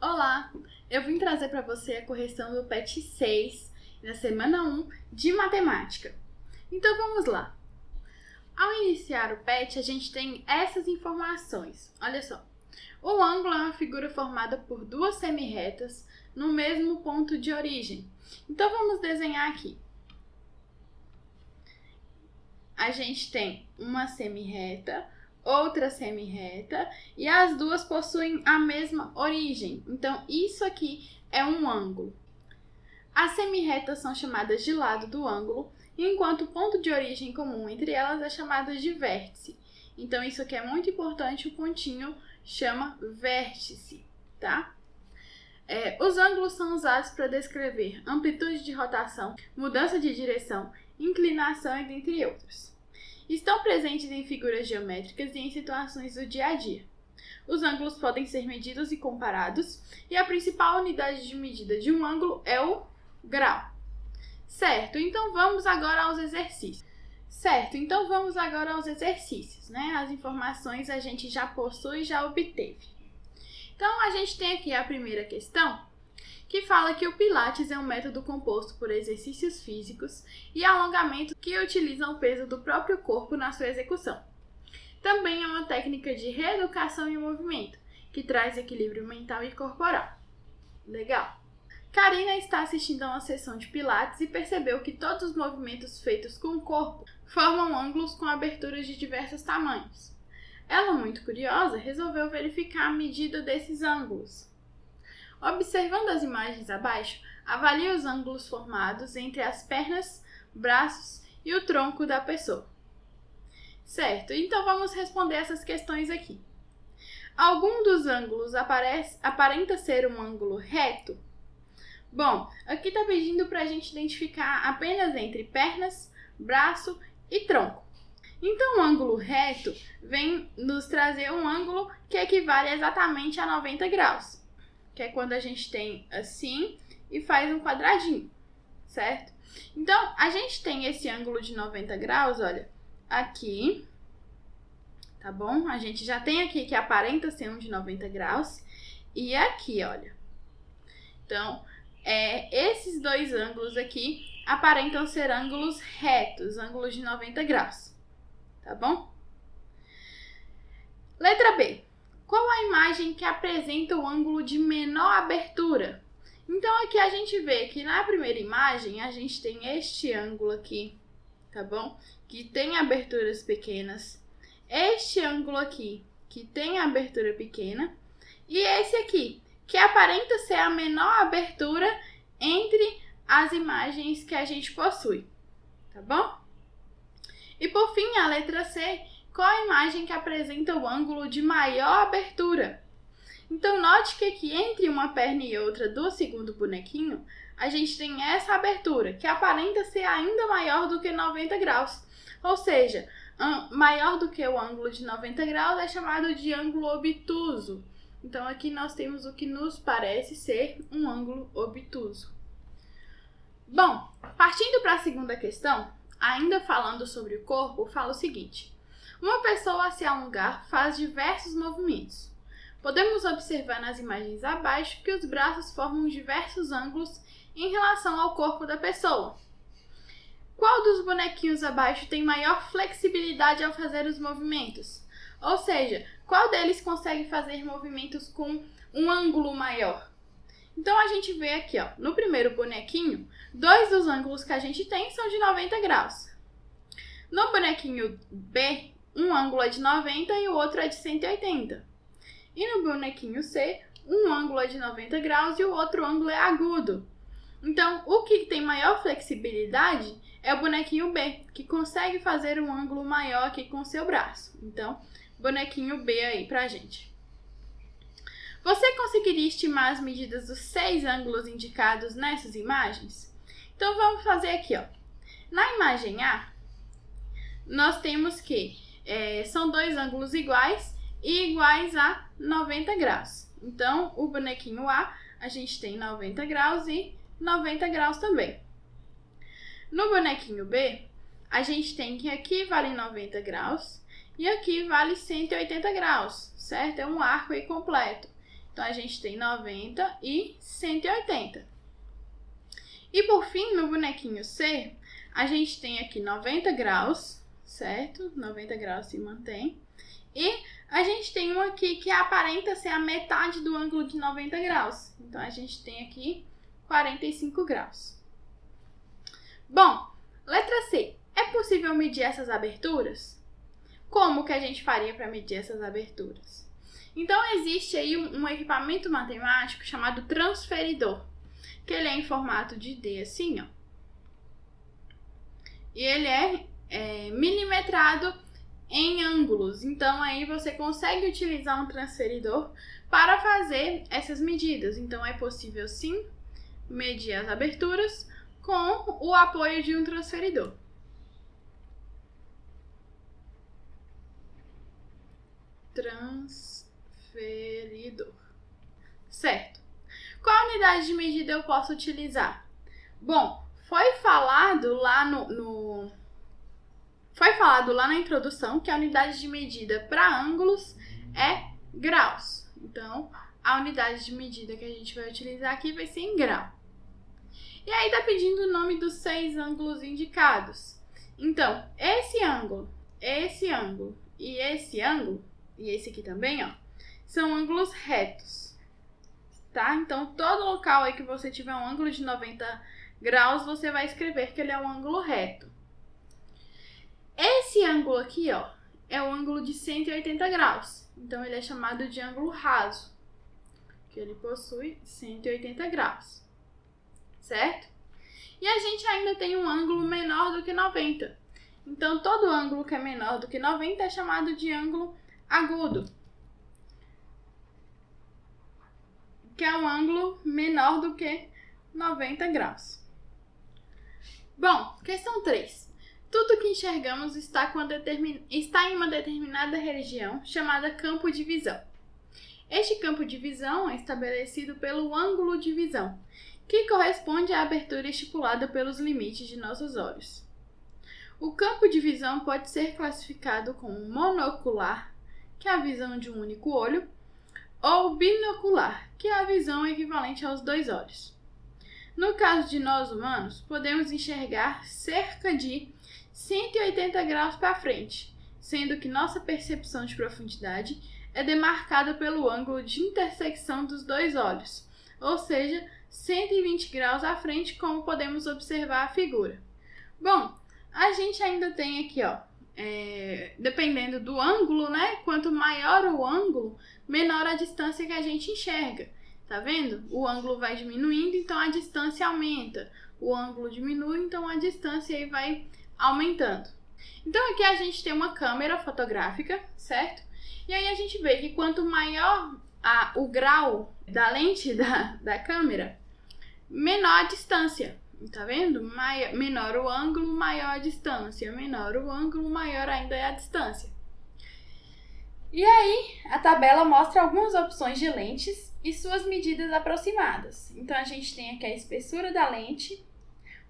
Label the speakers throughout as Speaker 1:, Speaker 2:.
Speaker 1: Olá! Eu vim trazer para você a correção do PET 6 na semana 1 de matemática. Então vamos lá. Ao iniciar o PET, a gente tem essas informações. Olha só. O ângulo é uma figura formada por duas semirretas no mesmo ponto de origem. Então vamos desenhar aqui. A gente tem uma semirreta, outra semirreta, e as duas possuem a mesma origem. Então, isso aqui é um ângulo. As semirretas são chamadas de lado do ângulo, enquanto o ponto de origem comum entre elas é chamado de vértice. Então, isso aqui é muito importante, o pontinho chama vértice, tá? Os ângulos são usados para descrever amplitude de rotação, mudança de direção, inclinação e dentre outros. Estão presentes em figuras geométricas e em situações do dia a dia. Os ângulos podem ser medidos e comparados, e a principal unidade de medida de um ângulo é o grau. Certo, então vamos agora aos exercícios. Né? As informações a gente já possui, já obteve. Então, a gente tem aqui a primeira questão, que fala que o Pilates é um método composto por exercícios físicos e alongamento que utilizam o peso do próprio corpo na sua execução. Também é uma técnica de reeducação em movimento, que traz equilíbrio mental e corporal. Legal! Karina está assistindo a uma sessão de Pilates e percebeu que todos os movimentos feitos com o corpo formam ângulos com aberturas de diversos tamanhos. Ela, muito curiosa, resolveu verificar a medida desses ângulos. Observando as imagens abaixo, avalie os ângulos formados entre as pernas, braços e o tronco da pessoa. Certo, então vamos responder essas questões aqui. Algum dos ângulos aparenta ser um ângulo reto? Bom, aqui está pedindo para a gente identificar apenas entre pernas, braço e tronco. Então, o ângulo reto vem nos trazer um ângulo que equivale exatamente a 90 graus. Que é quando a gente tem assim e faz um quadradinho, certo? Então, a gente tem esse ângulo de 90 graus, olha, aqui, tá bom? A gente já tem aqui que aparenta ser um de 90 graus e aqui, olha. Então, esses dois ângulos aqui aparentam ser ângulos retos, ângulos de 90 graus, tá bom? Letra B. Qual a imagem que apresenta o ângulo de menor abertura? Então, aqui a gente vê que na primeira imagem a gente tem este ângulo aqui, tá bom? Que tem aberturas pequenas. Este ângulo aqui, que tem abertura pequena. E esse aqui, que aparenta ser a menor abertura entre as imagens que a gente possui, tá bom? E por fim, a letra C. Qual a imagem que apresenta o ângulo de maior abertura? Então, note que aqui entre uma perna e outra do segundo bonequinho, a gente tem essa abertura, que aparenta ser ainda maior do que 90 graus. Ou seja, maior do que o ângulo de 90 graus é chamado de ângulo obtuso. Então, aqui nós temos o que nos parece ser um ângulo obtuso. Bom, partindo para a segunda questão, ainda falando sobre o corpo, fala o seguinte. Uma pessoa, a se alongar, faz diversos movimentos. Podemos observar nas imagens abaixo que os braços formam diversos ângulos em relação ao corpo da pessoa. Qual dos bonequinhos abaixo tem maior flexibilidade ao fazer os movimentos? Ou seja, qual deles consegue fazer movimentos com um ângulo maior? Então, a gente vê aqui, ó, no primeiro bonequinho, dois dos ângulos que a gente tem são de 90 graus. No bonequinho B, um ângulo é de 90 e o outro é de 180. E no bonequinho C, um ângulo é de 90 graus e o outro ângulo é agudo. Então, o que tem maior flexibilidade é o bonequinho B, que consegue fazer um ângulo maior aqui com o seu braço. Então, bonequinho B aí pra gente. Você conseguiria estimar as medidas dos 6 ângulos indicados nessas imagens? Então, vamos fazer aqui, ó. Na imagem A, nós temos que são dois ângulos iguais e iguais a 90 graus. Então, o bonequinho A, a gente tem 90 graus e 90 graus também. No bonequinho B, a gente tem que aqui vale 90 graus e aqui vale 180 graus, certo? É um arco aí completo. Então, a gente tem 90 e 180. E por fim, no bonequinho C, a gente tem aqui 90 graus, certo? 90 graus se mantém. E a gente tem um aqui que aparenta ser a metade do ângulo de 90 graus. Então, a gente tem aqui 45 graus. Bom, letra C. É possível medir essas aberturas? Como que a gente faria para medir essas aberturas? Então, existe aí um equipamento matemático chamado transferidor, que ele é em formato de D, assim, ó. E ele é milimetrado em ângulos. Então, aí você consegue utilizar um transferidor para fazer essas medidas. Então, é possível, sim, medir as aberturas com o apoio de um transferidor. Transferidor. Certo. Qual unidade de medida eu posso utilizar? Bom, foi falado lá na introdução que a unidade de medida para ângulos é graus. Então, a unidade de medida que a gente vai utilizar aqui vai ser em grau. E aí tá pedindo o nome dos 6 ângulos indicados. Então, esse ângulo e esse ângulo, e esse aqui também, ó, são ângulos retos, tá? Então, todo local aí que você tiver um ângulo de 90 graus, você vai escrever que ele é um ângulo reto. Esse ângulo aqui, ó, é o ângulo de 180 graus. Então, ele é chamado de ângulo raso, que ele possui 180 graus. Certo? E a gente ainda tem um ângulo menor do que 90. Então, todo ângulo que é menor do que 90 é chamado de ângulo agudo, que é um ângulo menor do que 90 graus. Bom, questão 3. Tudo que enxergamos está em uma determinada região chamada campo de visão. Este campo de visão é estabelecido pelo ângulo de visão, que corresponde à abertura estipulada pelos limites de nossos olhos. O campo de visão pode ser classificado como monocular, que é a visão de um único olho, ou binocular, que é a visão equivalente aos 2 olhos. No caso de nós humanos, podemos enxergar cerca de 180 graus para frente, sendo que nossa percepção de profundidade é demarcada pelo ângulo de intersecção dos 2 olhos, ou seja, 120 graus à frente, como podemos observar a figura. Bom, a gente ainda tem aqui, ó, dependendo do ângulo, né? Quanto maior o ângulo, menor a distância que a gente enxerga. Tá vendo? O ângulo vai diminuindo, então a distância aumenta. O ângulo diminui, então a distância aí vai aumentando. Então aqui a gente tem uma câmera fotográfica, certo? E aí a gente vê que quanto maior o grau da lente da câmera, menor a distância, tá vendo? Menor o ângulo, maior a distância. Menor o ângulo, maior ainda é a distância. E aí, a tabela mostra algumas opções de lentes e suas medidas aproximadas. Então, a gente tem aqui a espessura da lente,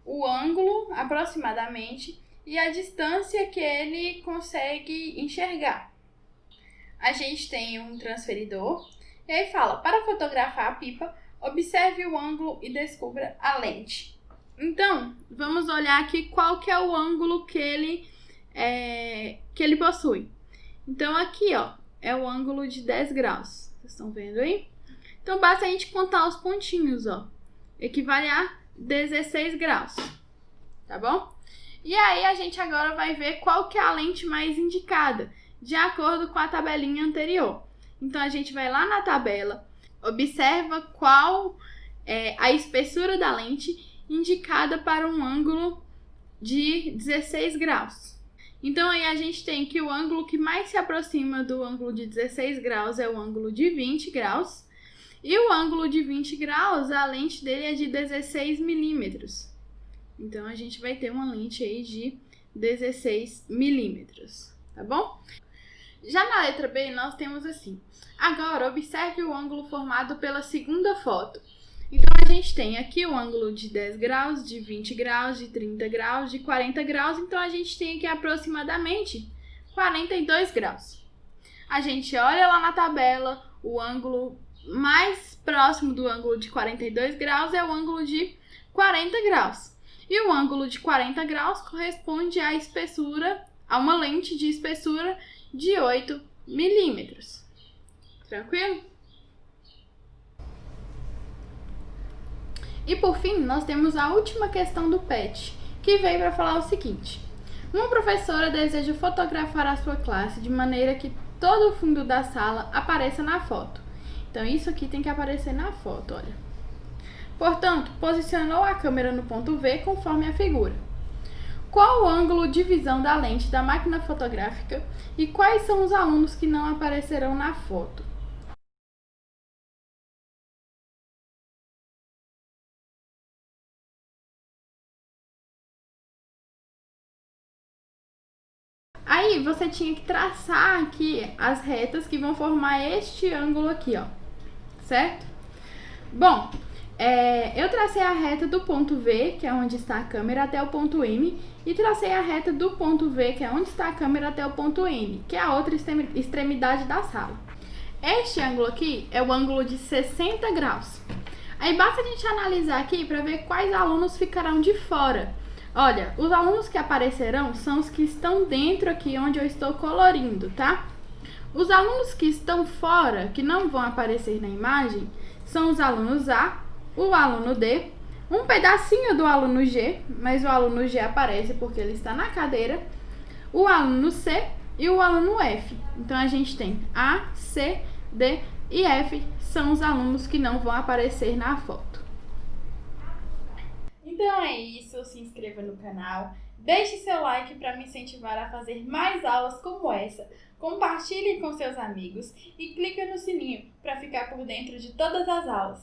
Speaker 1: o ângulo aproximadamente e a distância que ele consegue enxergar. A gente tem um transferidor e aí fala, para fotografar a pipa, observe o ângulo e descubra a lente. Então, vamos olhar aqui qual que é o ângulo que ele possui. Então, aqui, ó, é o ângulo de 10 graus. Vocês estão vendo aí? Então, basta a gente contar os pontinhos, ó. Equivale a 16 graus. Tá bom? E aí, a gente agora vai ver qual que é a lente mais indicada, de acordo com a tabelinha anterior. Então, a gente vai lá na tabela, observa qual é a espessura da lente indicada para um ângulo de 16 graus. Então, aí a gente tem que o ângulo que mais se aproxima do ângulo de 16 graus é o ângulo de 20 graus. E o ângulo de 20 graus, a lente dele é de 16 milímetros. Então, a gente vai ter uma lente aí de 16 milímetros, tá bom? Já na letra B, nós temos assim. Agora, observe o ângulo formado pela segunda foto. Então, a gente tem aqui o ângulo de 10 graus, de 20 graus, de 30 graus, de 40 graus. Então, a gente tem aqui aproximadamente 42 graus. A gente olha lá na tabela, o ângulo mais próximo do ângulo de 42 graus é o ângulo de 40 graus. E o ângulo de 40 graus corresponde à espessura, a uma lente de espessura de 8 milímetros. Tranquilo? E por fim, nós temos a última questão do PET, que veio para falar o seguinte: uma professora deseja fotografar a sua classe de maneira que todo o fundo da sala apareça na foto. Então, isso aqui tem que aparecer na foto, olha. Portanto, posicionou a câmera no ponto V conforme a figura. Qual o ângulo de visão da lente da máquina fotográfica e quais são os alunos que não aparecerão na foto? Aí você tinha que traçar aqui as retas que vão formar este ângulo aqui, ó, certo? Bom, eu tracei a reta do ponto V, que é onde está a câmera, até o ponto M, e tracei a reta do ponto V, que é onde está a câmera, até o ponto N, que é a outra extremidade da sala. Este ângulo aqui é o ângulo de 60 graus. Aí basta a gente analisar aqui para ver quais alunos ficarão de fora. Olha, os alunos que aparecerão são os que estão dentro aqui onde eu estou colorindo, tá? Os alunos que estão fora, que não vão aparecer na imagem, são os alunos A, o aluno D, um pedacinho do aluno G, mas o aluno G aparece porque ele está na cadeira, o aluno C e o aluno F. Então, a gente tem A, C, D e F são os alunos que não vão aparecer na foto. Então é isso, se inscreva no canal, deixe seu like para me incentivar a fazer mais aulas como essa, compartilhe com seus amigos e clique no sininho para ficar por dentro de todas as aulas.